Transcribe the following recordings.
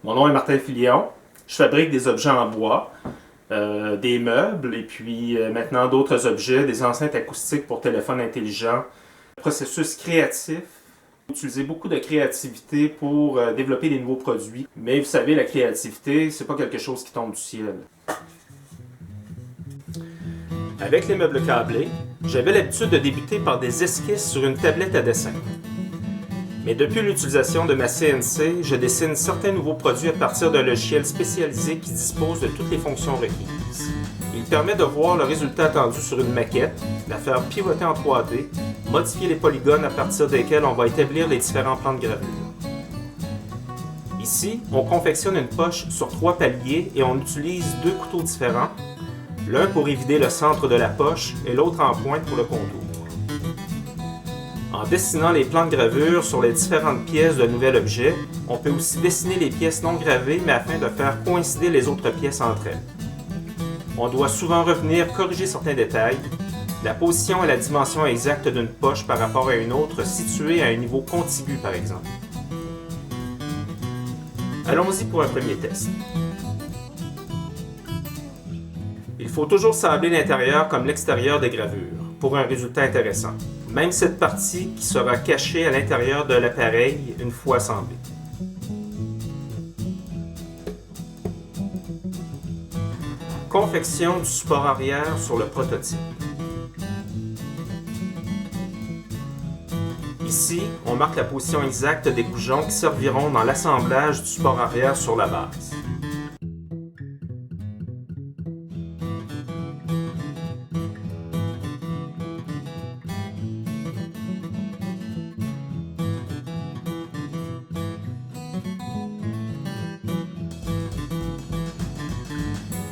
Mon nom est Martin Filion. Je fabrique des objets en bois, des meubles et puis maintenant d'autres objets, des enceintes acoustiques pour téléphones intelligents. Processus créatif. Utiliser beaucoup de créativité pour développer des nouveaux produits. Mais vous savez, la créativité, c'est pas quelque chose qui tombe du ciel. Avec les meubles câblés, j'avais l'habitude de débuter par des esquisses sur une tablette à dessin. Mais depuis l'utilisation de ma CNC, je dessine certains nouveaux produits à partir d'un logiciel spécialisé qui dispose de toutes les fonctions requises. Il permet de voir le résultat attendu sur une maquette, la faire pivoter en 3D, modifier les polygones à partir desquels on va établir les différents plans de gravure. Ici, on confectionne une poche sur 3 paliers et on utilise 2 couteaux différents, l'un pour évider le centre de la poche et l'autre en pointe pour le contour. En dessinant les plans de gravure sur les différentes pièces d'un nouvel objet, on peut aussi dessiner les pièces non gravées, mais afin de faire coïncider les autres pièces entre elles. On doit souvent revenir corriger certains détails, la position et la dimension exacte d'une poche par rapport à une autre située à un niveau contigu par exemple. Allons-y pour un premier test. Il faut toujours sabler l'intérieur comme l'extérieur des gravures pour un résultat intéressant. Même cette partie qui sera cachée à l'intérieur de l'appareil une fois assemblée. Confection du support arrière sur le prototype. Ici, on marque la position exacte des goujons qui serviront dans l'assemblage du support arrière sur la base.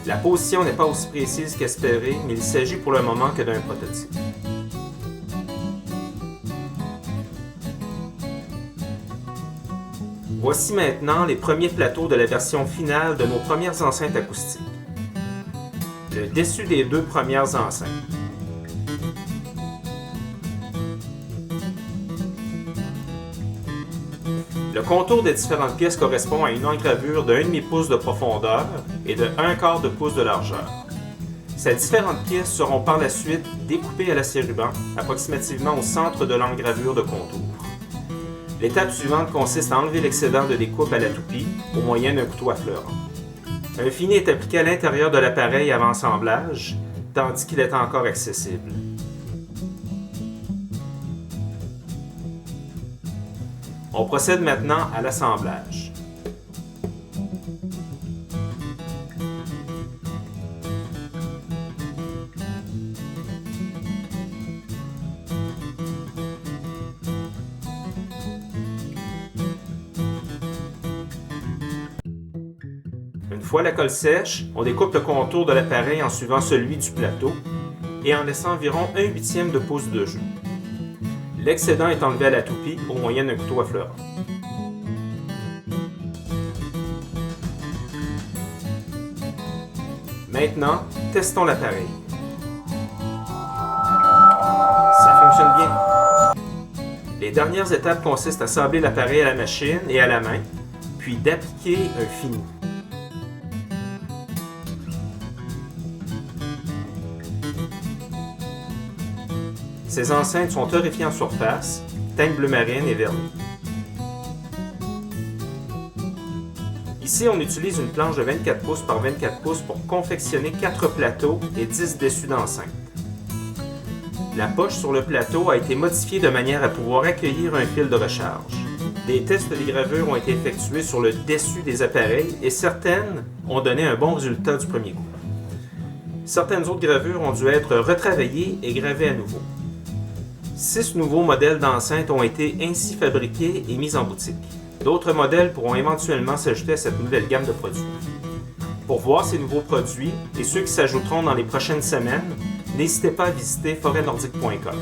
La position n'est pas aussi précise qu'espéré, mais il s'agit pour le moment que d'un prototype. Voici maintenant les premiers plateaux de la version finale de nos premières enceintes acoustiques. Le dessus des 2 premières enceintes. Le contour des différentes pièces correspond à une engravure de 1,5 pouce de profondeur et de 1/4 de pouce de largeur. Ces différentes pièces seront par la suite découpées à la scie-ruban, approximativement au centre de l'engravure de contour. L'étape suivante consiste à enlever l'excédent de découpe à la toupie au moyen d'un couteau à fleurant. Un fini est appliqué à l'intérieur de l'appareil avant assemblage, tandis qu'il est encore accessible. On procède maintenant à l'assemblage. Une fois la colle sèche, on découpe le contour de l'appareil en suivant celui du plateau et en laissant environ 1/8 de pouce de jeu. L'excédent est enlevé à la toupie au moyen d'un couteau à fleurant. Maintenant, testons l'appareil. Ça fonctionne bien. Les dernières étapes consistent à sabler l'appareil à la machine et à la main, puis d'appliquer un fini. Ces enceintes sont torréfiées en surface, teinte bleu marine et vernis. Ici, on utilise une planche de 24 pouces par 24 pouces pour confectionner 4 plateaux et 10 dessus d'enceinte. La poche sur le plateau a été modifiée de manière à pouvoir accueillir un fil de recharge. Des tests de gravure ont été effectués sur le dessus des appareils et certaines ont donné un bon résultat du premier coup. Certaines autres gravures ont dû être retravaillées et gravées à nouveau. 6 nouveaux modèles d'enceintes ont été ainsi fabriqués et mis en boutique. D'autres modèles pourront éventuellement s'ajouter à cette nouvelle gamme de produits. Pour voir ces nouveaux produits et ceux qui s'ajouteront dans les prochaines semaines, n'hésitez pas à visiter forêtnordique.com.